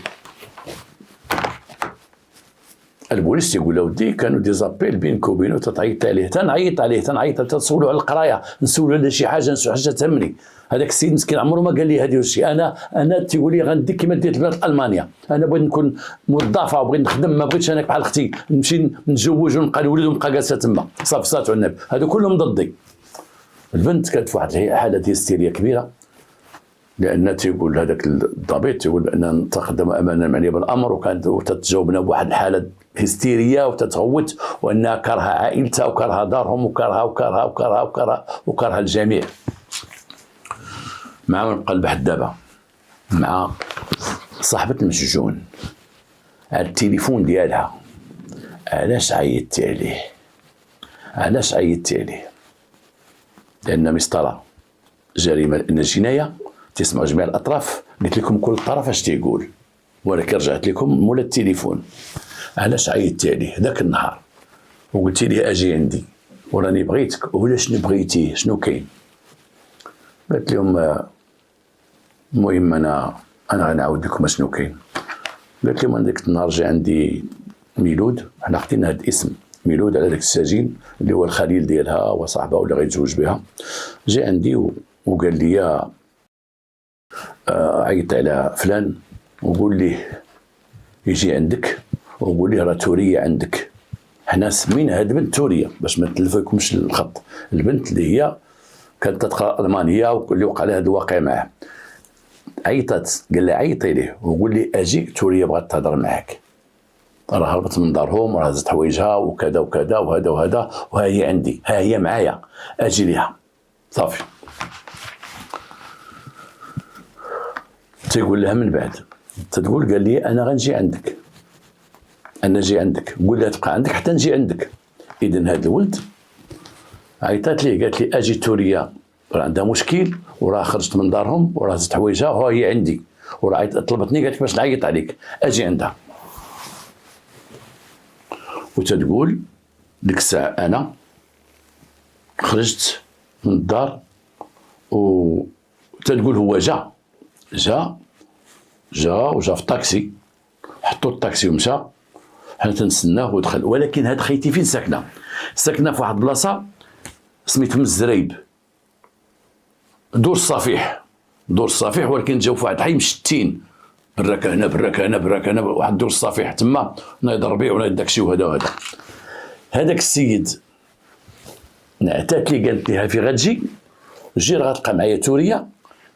Speaker 1: البوليس تيقول له ودي كانوا دي زابيل بينك وبينه، تتعيط عليه تنعيط تسولو على القرايه، نسولو على شي حاجه تهمني. هذاك السيد مسكين عمره ما قال لي هذا الشيء، انا تيقول لي غنديك كيما ديت البلاد المانيا، انا بغيت نكون موظفه وبغيت نخدم، ما بغيتش انا بحال اختي نمشي نتزوج ونبقى الولد ونبقى جالسه تما، صافي صلاتو على النبي، هادو كلهم ضدي. البنت كانت في واحد حاله ديال هستيريا كبيره، لان تيقول هذاك الضابط تيقول بان تقدم امامنا معني بالامر، وكانت تتجاوبنا بواحد الحاله هستيريه وتتغوت، وانها كرهه عائلتها وكرهه دارهم وكرهه الجميع. مع من نبقى لحد دابا مع صاحبة المسجون على التليفون ديالها، علاش عيطتي عليه؟ لان مسطره جريمه، لان جنايه تسمعوا جميع الاطراف، قلت لكم كل طرف اش تيقول، ولكن رجعت لكم مولا التليفون. علاش عيطتي عليه ذاك النهار وقلتي لي اجي عندي وراني بغيتك، ولا شنو بغيتيه شنو كاين؟ قلت لهم المهم انا غنعاود لكم شنو كاين. قلت لهم ديك النهار جا عندي ميلود، حنا خدينا هذا الاسم ميلود على ذاك السجين اللي هو الخليل ديالها وصاحبها ولا غيتزوج بها، جا عندي وقال لي عيط على فلان وقول ليه يجي عندك، وقول ليه راه توريه عندك، حنا سمينا هاد البنت توريه باش ما تلفكمش الخط، البنت اللي هي كانت تقرا المانيا واللي وقع لها هذا الواقع معاه. عيطت، قال لي عيطي ليه وقول لي اجيك توريه بغات تهضر معاك. راه هربت من دارهم وراه هزت حوايجها وكذا وكذا وهذا وهذا، وها هي عندي، ها هي معايا، اجي ليها صافي. تيقول لها من بعد، تتقول قال لي انا غنجي عندك، انا نجي عندك، قول لها تبقى عندك حتى نجي عندك. اذا هذا الولد عيطات ليه قالت لي اجي توريا راه عندها مشكل وراه خرجت من دارهم وراه هزت حوايجها وها هي عندي، وراه طلبتني قالت لك باش نعيط عليك اجي عندها. وتتقول ديك الساعه انا خرجت من الدار، وتتقول هو جا وجا في الطاكسي، حطوا الطاكسي ومشى، حنا تنسناه ودخل. ولكن هاد خيتي فين ساكنه؟ ساكنه في واحد البلاصه سميتها الزريب، دور الصفيح، ولكن جاو في واحد الحي مشتين، براكه هنا براكه هنا براكه هنا، واحد دور الصفيح تما نايض الربيع ونايض داكشي وهذا وهذا. هذاك السيد نعتات لي قالت ليها في غتجي جي راه غتلقى معايا توريه.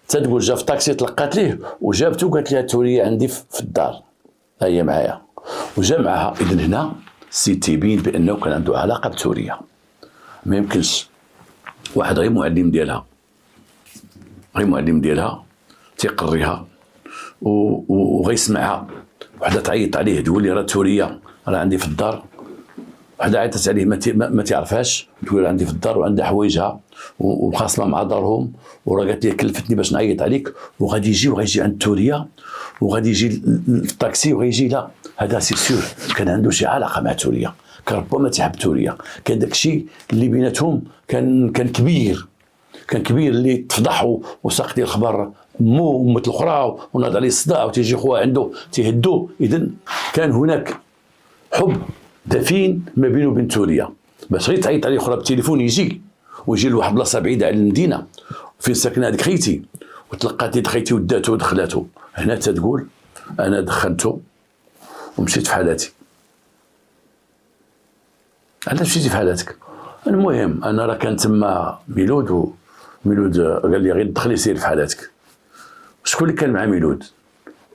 Speaker 1: تتقول جا في طاكسي تلقات ليه وجابته قالت لها توريه عندي في الدار، ها هي معايا، وجا معاها. اذا هنا السيد تيبين بانه كان عنده علاقه بتوريه. ما يمكنش واحد غير معلم ديالها تيقريها وغيسمعها، وحده تعيط عليه تقول لي راه توريه راه عندي في الدار، وحده عيطت عليه ما تعرفهاش، تقول عندي في الدار وعندها حوايجها ومخاصمه مع دارهم، وراه قالت لي كلفتني باش نعيط عليك، وغيجي عند توريه وغادي يجي الطاكسي وغيجي. لا هذا سي سور كان عنده شي علاقه مع توريه، كان ربما تيحب توريه، كان داكشي اللي بيناتهم كان كبير اللي تفضح وساق ديال الخبر مو امه الاخرى وناض عليه الصداع وتيجي خوها عنده تيهدو. اذا كان هناك حب دفين ما بينه وبين توريه، باش غير تعيط عليه اخرى بالتليفون ويجي لواحد البلاصه بعيده على المدينه فين ساكنه هذيك خيتي، وتلقات يد خيتي وداته ودخلاته. هنا تتقول انا دخلته ومشيت في حالاتي. علاش مشيتي في حالاتك؟ المهم انا راه كان تما ميلود قال لي غير دخلي سير في حالاتك. شكون اللي كان مع ميلود؟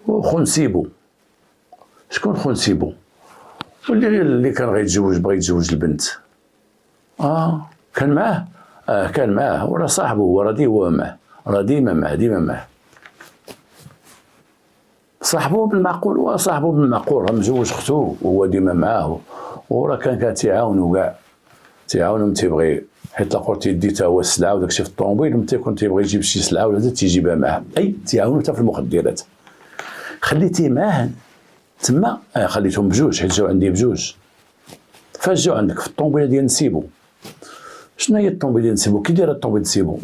Speaker 1: خو نسيبو. شكون خو نسيبو؟ اللي كان غيتزوج بغى يتزوج البنت. كان معاه؟ كان معاه، وراه صاحبه، هو معاه، راه ديما معاه صاحبه بالمعقول، راه مزوج اختو وهو ديما معاه، وراه كان تيعاونو كاع، تيعاونو تيبغي، حيت لاخر تيدي تا هو السلعه وداكشي في الطوموبيل، ملي تيكون تيبغي يجيب شي سلعه ولا هذا تيجيبها معاه، اي تيعاونو حتى في المخدرات. خليتيه معاه تما، خليتهم بجوج حيت جاو عندي بجوج. فاش جاو عندك في الطوموبيله ديال نسيبو؟ شنو هي الطوموبيله ديال نسيبو؟ كي دايره الطوموبيله نسيبو؟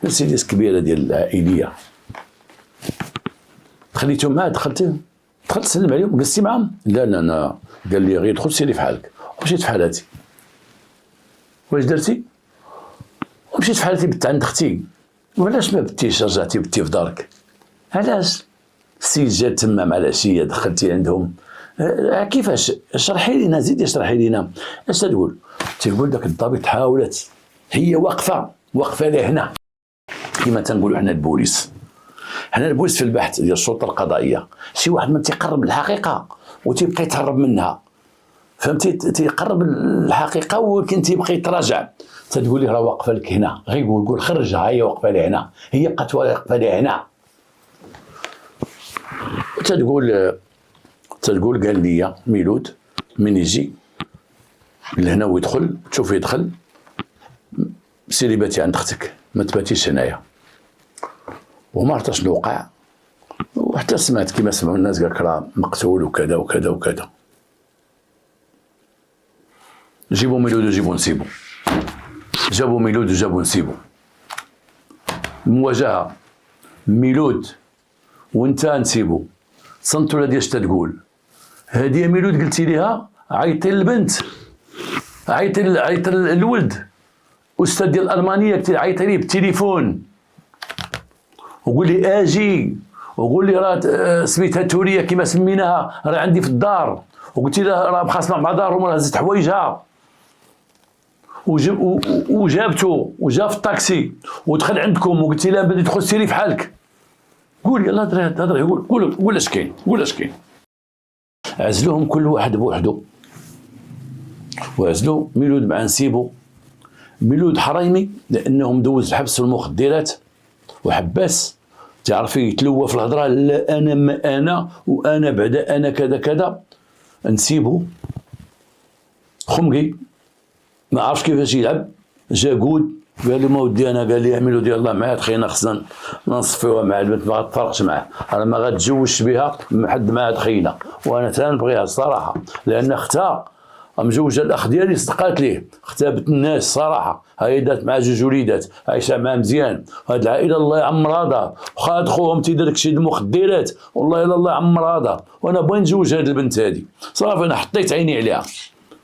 Speaker 1: مرسيدس كبيره ديال العائليه. خليتهم معاه، دخلت تسلم عليهم، جلستي معاهم؟ لا انا قال لي غير دخل سيري في حالك، ومشيت في حالاتي. واش درتي؟ ومشيت في حالتي، بت عند اختي. وعلاش ما بتيش رجعتي بتي في دارك؟ علاش؟ السيد جا تما مع العشيه دخلتي عندهم، كيفاش؟ اشرحي لينا، زيدي اشرحي لينا اش تقول. تيقول داك الضابط حاولت، هي واقفه لهنا كما تنقولوا حنا البوليس في البحث ديال الشرطه القضائيه. شي واحد ما تيقرب الحقيقه وتيبقى يتهرب منها، فهمتي؟ تيقرب الحقيقه ولكن تيبقى يتراجع. تتقول لي راه واقفه لك هنا، غير قول خرجها، هي واقفه لي هنا، هي بقات واقفه لي هنا. تتقول قال لي ميلود من يجي لهنا ويدخل، تشوف يدخل، سيري باتي عند اختك، ما تباتيش هنايا. وما عرفت شنو وقع، وحتى سمعت كما سمعوا الناس قالك راه مقتول وكذا وكذا وكذا. جيبوا ميلود وجيبوا نسيبو، جابوا ميلود وجابوا نسيبو. المواجهه ميلود وانت نسيبو، صنتوا لها اش تقول. هادي ميلود قلتي ليها عيطي للبنت، عيطي للولد، استاذ ديال الالمانيه، عيطي ليه بالتليفون وقول لي اجي، وقول لي راه سميتها توريه كما سميناها، راه عندي في الدار، وقلت لها راه مخاصمه مع دارهم، راه هزت حوايجها، وجابته وجا في الطاكسي ودخل عندكم، وقلت لها بدي تدخل سيري في حالك. قول يلا هضري، قول اش كاين، عزلوهم كل واحد بوحده، وعزلوا ميلود مع نسيبو. ميلود حريمي لانه مدوز الحبس في المخدرات وحباس، تعرف يتلوى في الهضره، لا انا ما انا وانا بعدا انا كذا كذا. نسيبو خمقي ما عرفش كيفاش يلعب، جا قود قال لي ما ودي انا، قال لي يا ميلود يلاه معايا تخينا خصنا نصفيوها مع البنت، ما غتفرقش معاه، انا ما غتزوجش بها حد معاها تخينا، وانا تنبغيها الصراحه لان اختها مزوجه الاخ ديالي صدقات ليه، اختها بنت الناس صراحه، هاي دات مع جوج وليدات عايشه معاه مزيان، هاد العائله الله يعمر هذا، وخا خوهم تيدير داكشي د المخدرات والله الا الله يعمر هذا، وانا بغيت نزوج هاد البنت هادي صافي، انا حطيت عيني عليها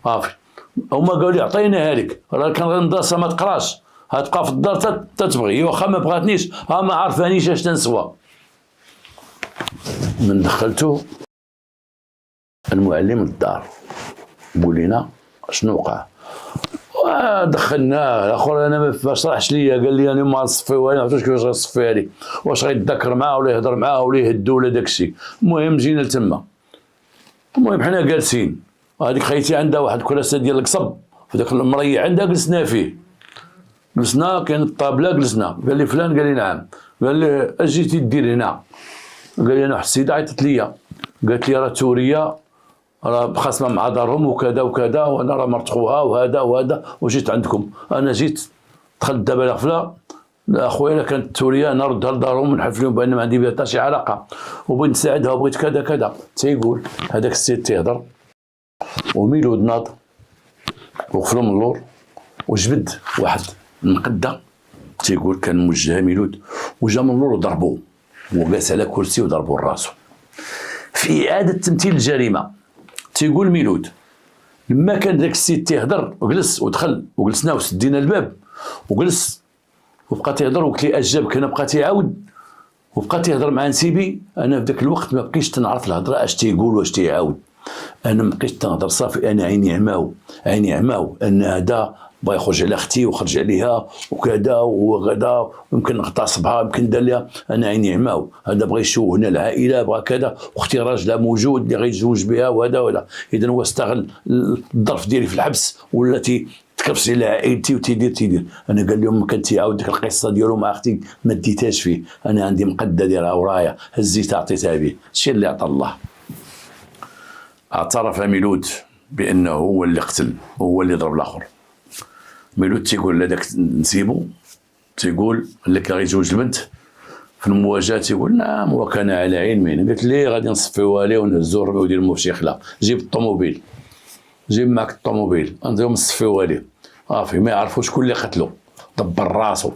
Speaker 1: صافي. هما قالوا لي عطيناها لك، راه كان غير مدرسه ما تقراش، هتبقى في الدار تتبغي، واخا ما بغاتنيش ها ما عرفانيش اش تنسوى. من دخلتو المعلم للدار قول لنا شنو وقع، ودخلناه. الاخر انا ما شرحش ليا، قال لي انا ما نصفيوها، انا ما عرفتش كيفاش غنصفيها لي، واش غيتذكر معاه ولا يهضر معاه ولا يهدو ولا داكشي. المهم جينا لتما، المهم حنا جالسين، هذيك خيتي عندها واحد الكراسه ديال القصب في ذاك المريع عندها، جلسنا فيه، جلسنا كاين الطابله جلسنا، قال لي فلان، قال لي نعم، قال لي اش جيتي دير هنا؟ قال لي انا واحد السيده عيطت ليا قالت لي راه توريه راه خاصنا مع دارهم وكذا وكذا، وانا راه مرت خوها وهذا وهذا وجيت عندكم. انا جيت دخلت دابا الغفله، اخويا كانت توريه نردها لدارهم ونحلف لهم بان ما عندي بها حتى شي علاقه، وبغيت نساعدها وبغيت كذا كذا. تيقول هذاك السيد تيهضر وميلود ناض وقفلو من اللور وجبد واحد المقده، تيقول كان موجهه ميلود، وجا من اللور وضربوه وجالس على كرسي وضربوه راسو. في اعاده تمثيل الجريمه تيقول ميلود لما كان داك السيد تيهضر وجلس ودخل وجلسنا وسدينا الباب وجلس وبقى تيهضر، وقلت لي اجابك، انا بقى تيعاود وبقى تيهضر مع نسيبي. انا في ذاك الوقت ما بقيتش تنعرف الهضره اش تيقول واش تيعاود، انا ما بقيتش تنهضر صافي، انا عيني عماو ان هذا بغا يخرج على اختي وخرج عليها وكذا وغدا، يمكن اغتصبها يمكن دار لها، انا عيني عماو، هذا بغى يشوه هنا العائله بغى كذا، واختي راجلها موجود اللي غيتزوج بها وهذا ولا، اذا هو استغل الظرف ديالي في الحبس ولا تكرفس على عائلتي وتيدير. انا قال لهم كان تيعاود ديك القصه ديالو مع اختي ما ديتهاش فيه، انا عندي مقده ديالها ورايا هزيتها عطيتها به، الشيء اللي عطى الله. اعترف ميلود بانه هو اللي قتل وهو اللي ضرب الاخر. ميلود تيقول لهذاك نسيبو، تيقول لك غيتزوج البنت في المواجهه، تيقول نعم وكان على علم، قلت لي غادي نصفيوها ليه ونهزو الربيع ديال الموشيخله، جيب الطوموبيل، جيب معك الطوموبيل غنديرو نصفيوها ليه صافي، ما يعرفوا شكون اللي قتلو، دبر راسو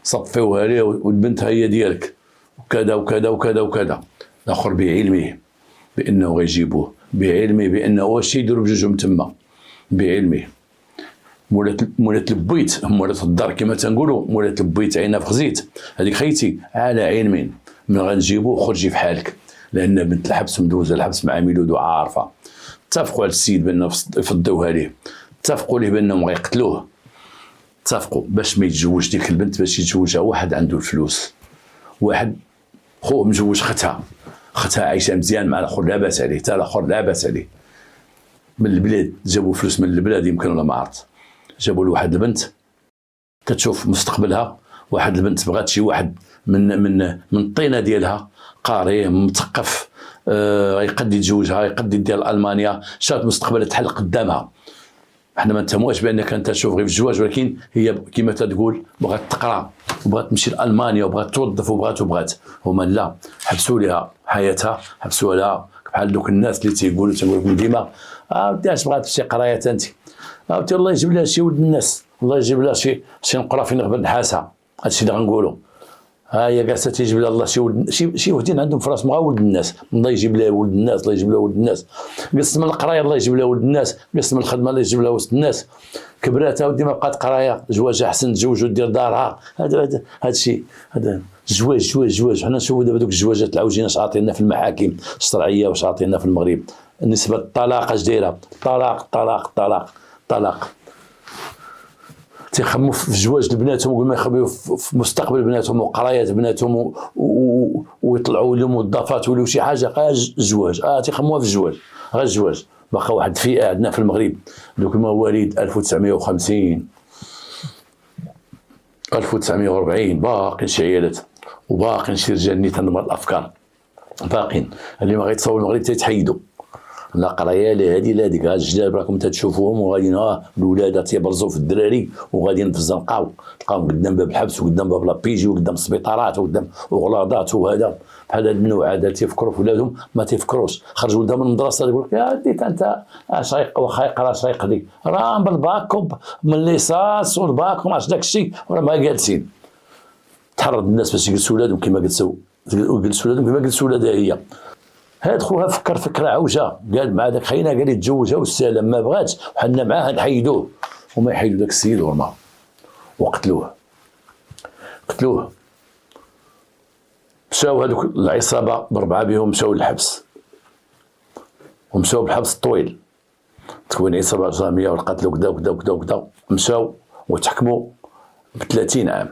Speaker 1: صفيوها ليه والبنت هي ديالك وكذا وكذا وكذا وكذا. الاخر بعلمه بانه غيجيبوه، بعلمه بانه واش يديروا بجوجهم تما، بعلمه. مولات البيت مولات الدار كما تنقولوا، مولات البيت عينها في خزيت، هذيك خيتي على علمين من غنجيبوه خرجي في حالك، لان بنت الحبس مدوزه الحبس مع ميلود وعارفه. اتفقوا على السيد بانه يفضوها ليه، اتفقوا ليه بانهم غيقتلوه، اتفقوا باش ما يتزوج ديك البنت، باش يتزوجها واحد عنده الفلوس، واحد خوه مزوج اختها عايشه مزيان مع الاخر لا باس عليه، حتى الاخر لا باس عليه. من البلاد جابوا فلوس من البلاد يمكن ولا ما عرفت، جابوا له واحد البنت كتشوف مستقبلها، واحد البنت بغات شي واحد من الطينه ديالها، قاري مثقف، يقد يتزوجها، يقد يدير المانيا، شافت مستقبلها تحل قدامها. احنا ما نتهموهاش بانك انت تشوف غير في الزواج، ولكن هي كما تقول بغات تقرا وبغات تمشي لالمانيا وبغات توظف وبغات هما لا، حبسوا لها حياتها، حبسوا لها بحال دوك الناس اللي تيقول لكم ديما ودي اش بغات تمشي قرايه انت، عاوتاني الله يجيب لها شي ولد الناس، الله يجيب لها شي نقرا فين غبر نحاسها، هادشي اللي غنقولوا. ها هي جالسه تيجيب لها الله شي ولد، شي وحدين عندهم في راسهم غير ولد الناس، الله يجيب لها ولد الناس، الله يجيب لها ولد الناس، قسم من القرايه الله يجيب لها ولد الناس، قسم من الخدمه الله يجيب لها وسط الناس، كبرات ودي ما بقات قرايه، زواجها احسن تزوج ودير دارها، هذا الشيء هذا جواج. حنا نشوفوا دابا دوك الزواجات العوجين اش عاطينا في المحاكم الشرعيه واش عاطينا في المغرب، نسبه الطلاق اش دايره، طلاق تيخموا في جواج بناتهم قبل ما يخبيو في مستقبل بناتهم وقرايات بناتهم ويطلعوا لهم موظفات ولا شي حاجه غير الزواج. تيخموها في الزواج، غير الزواج. باقا واحد الفئه عندنا في المغرب دوك مواليد 1950 1940 باقين شي عيالات وباقين شي رجال اللي تنظم الافكار، باقين اللي ما غيتصاوب المغرب تيتحيدوا. لا قرايه لا هادي لا هاديك. الجداد راكم تتشوفوهم وغاديين الولاد تيبرزوا في الدراري وغاديين في الزنقه تلقاهم قدام باب الحبس وقدام باب لابيجي وقدام السبيطارات وقدام وغلاضات. وهذا بحال هاد النوع هذا تيفكروا في ولادهم ما تيفكروش. خرج ولدهم من المدرسه يقول لك يا ودي انت شايق واخا يقرا شايق لي راه بالباك من الليسانس والباك وما عرفتش داك الشيء وراه ما جالسين. تحرض الناس باش يجلسوا ولادهم كما جلسوا ولادهم كما جلسوا ولادها هي. هاد خوها فكر فكره عوجه، قال مع داك خينا قال يتزوجها والسلام، ما بغاتش وحنا معاه نحيدوه. وما يحيدوا داك السيد ورماه وقتلوه. مشاو هذوك العصابه ب4 بهم مشاو للحبس ومشاو بالحبس الطويل. تكون عصابه عصاميه والقتل وكذا وكذا وكذا وكذا. مشاو وتحكموا ب30 عام.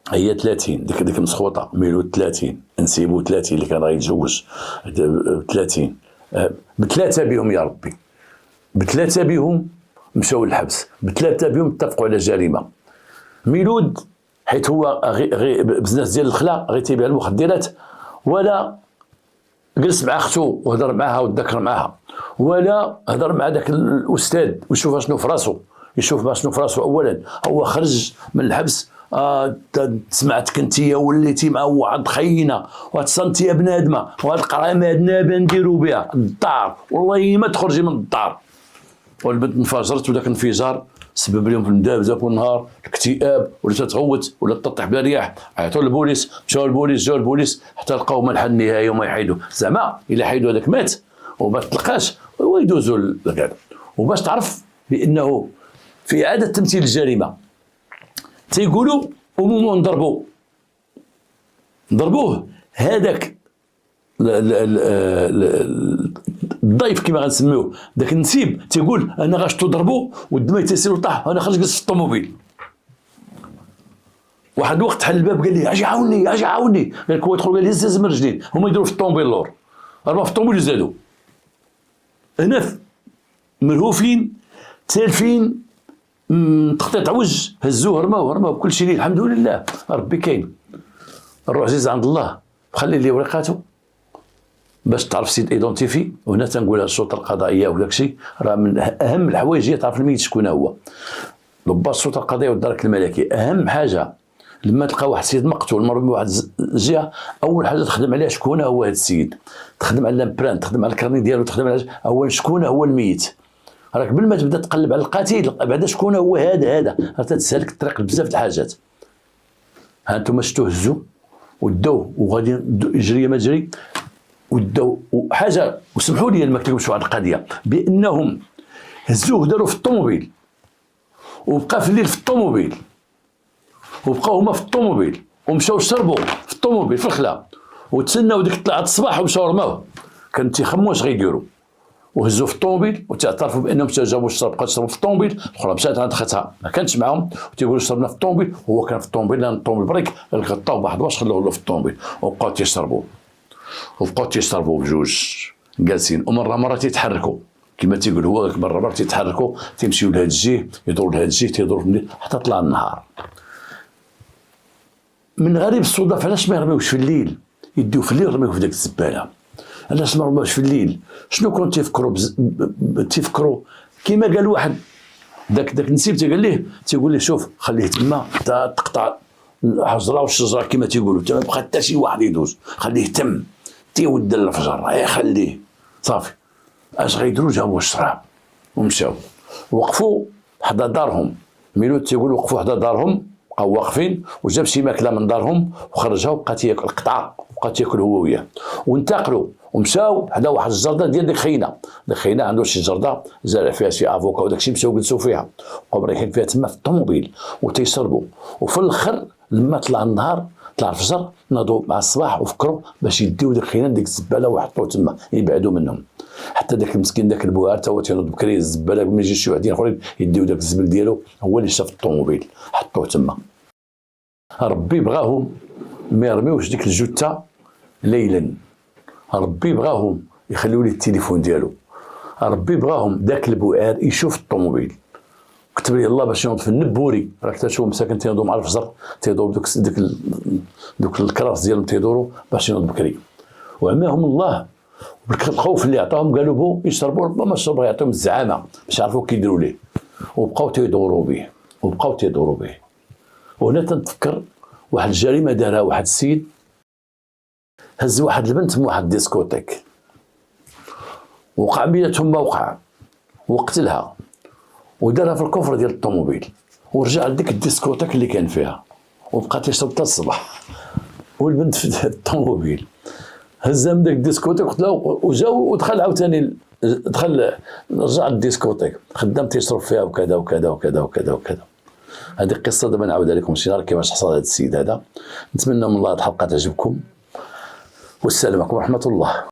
Speaker 1: هي 30 ديك مسخوطه ميلود 30 نسيبو 30 اللي كان غيتزوج 30 بثلاثه بهم يا ربي، بثلاثه بهم مشاو للحبس، بثلاثه بهم اتفقوا على جريمه. ميلود حيت هو بزنس ديال الخلا غير تيبيع المخدرات، ولا جلس مع اختو وهضر معاها وتذكر معاها، ولا هضر مع داك الاستاذ ويشوف شنو في راسو، يشوف شنو في راسو. اولا هو خرج من الحبس سمعتك انتيا وليتي مع واحد خينا وتصنتي يا بنادمه وهاد القرعه ما عندنا بنديرو بها الدار، والله ما تخرجي من الدار. والبنت انفجرت وداك الانفجار سبب لهم في النداب ذاك النهار الاكتئاب، ولا تتغوت ولا تطيح بلا رياح. عيطوا للبوليس، مشاو للبوليس، جاو البوليس حتى لقاو ما الحل النهائي وما يحيدوا. زعما الا حيدوا هذاك مات وما تلقاش ويدوزوا لكذا. وباش تعرف بانه في اعاده تمثيل الجريمه تيقولوا ومومون نضربوه هذاك الضيف كما غنسميوه داك النسيب تيقول انا غاشتو ضربو والدم تيسير وطاح وانا خرج جلست في الطوموبيل. واحد الوقت حل الباب قال لي اجي عاوني قال لك هو يدخل قال لي هز من رجلين، هما يديروا في الطوموبيل اللور، رمى في الطوموبيل زادوا هنا مرهوفين تالفين تقطيع وجه، هزوه رماوه بكل شيء. الحمد لله ربي كاين، الروح عزيز عند الله. خلي لي ورقاته باش تعرف سيد ايدونتيفي. وهنا تنقولها السلطه القضائيه وداك الشيء راه من اهم الحوايج هي تعرف الميت شكون هو. لباس السلطه القضائيه والدرك الملكي اهم حاجه لما تلقى واحد السيد مقتول مرمي بواحد الجهه، اول حاجه تخدم عليها شكون هو هذا السيد، تخدم على الامبران، تخدم على الكرني ديالو، تخدم على اولا شكون هو الميت. راك قبل ما تبدا تقلب على القتيل بعدا شكون هو هذا راه تتسهلك الطريق بزاف د الحاجات. ها انتم شفتوا هزوا وداو وغادي يجري ما تجري وداو حاجه. وسمحوا لي ما كتبش واحد القضيه بانهم هزوه داروا في الطوموبيل وبقى في الليل في الطوموبيل وبقاو هما في الطوموبيل ومشاو شربوا في الطوموبيل في الخلا وتسناو ديك طلعت الصباح ومشاو رماوه. كانوا تيخموا اش غيديروا وهزوا في الطوموبيل وتعترفوا بانهم جابوا الشرب بقات تشرب في الطوموبيل. الاخرى مشات عند خاتها ما كانتش معاهم وتيقولوا شربنا في الطوموبيل، هو كان في الطوموبيل لان الطوموبيل بريك غطاو بواحد واش خلوه في الطوموبيل وبقاو تيشربوا بجوج جالسين. ومره تيتحركوا كما تيقول هو مره تيتحركوا تيمشيو لهاد الجهه يدوروا لهاد الجهه تيدوروا في حتى طلع النهار. من غريب الصدف علاش ما يرميوش في الليل، يديو في الليل يرميوه في داك الزباله. علاش ما رماوش في الليل؟ شنو كنت تيفكروا كيما قال واحد داك النسيب تيقول ليه شوف خليه تما حتى تقطع الحجره والشجره كما تيقولوا، ما بقى حتى شي واحد يدوز، خليه تم تيود الفجر خليه صافي. اش غيديروا؟ جابوا الشراب ومشاو وقفوا حدا دارهم. ميلود تيقول وقفوا حدا دارهم بقاو واقفين وجاب شي ماكله من دارهم وخرجها وبقى تياكل قطعه وبقى تياكل هو وياه. وانتقلوا ومشاو حدا واحد الجرده ديال ديك خينا عنده شي جرده زارع فيها شي افوكا وداكشي، مشاو جلسوا فيها بقاو رايحين فيها تما في الطوموبيل وتيشربوا. وفي الاخر لما طلع النهار طلع الفجر ناضوا مع الصباح وفكروا باش يديو ديك الخينان ديك الزباله ويحطوه تما يبعدوا منهم. حتى داك المسكين داك البوار تا هو تينوض بكري الزباله ما يجيش شي وحدين اخرين يديو داك الزبل ديالو، هو اللي شاف الطوموبيل حطوه تما. ربي بغاهم ما يرميوش ديك الجثه ليلا، ربي بغاهم يخليو ليه التليفون ديالو، ربي بغاهم داك البوعار يشوف الطوموبيل. كتب لي الله باش ينوض في النبوري، راك تشوف مساكن تينوضوا مع الفجر تيدوروا دوك الكراس ديالهم تيدوروا باش ينوض بكري. وعماهم الله بالخوف اللي عطاهم قالوا بو يشربوا، ربما الشرب يعطيهم الزعامه باش يعرفوا كيديروا ليه، وبقاو تيدوروا به. وهنا تنتفكر واحد الجريمه دارها واحد السيد، هز واحد البنت من واحد الديسكوتيك، وقع بيناتهم موقع وقتلها ودارها في الكفر ديال الطوموبيل، ورجع لديك الديسكوتيك اللي كان فيها وبقى تيشرب حتى الصباح، والبنت في الطوموبيل. هزها من داك الديسكوتيك وجاو ودخل عاوتاني رجع للديسكوتيك، خدام تيشرب فيها وكذا وكذا وكذا وكذا وكذا. هذه قصه دابا نعاودها لكم شي نهار كيفاش حصل هذا السيد هذا. نتمنى من الله الحلقه تعجبكم، والسلام عليكم ورحمه الله.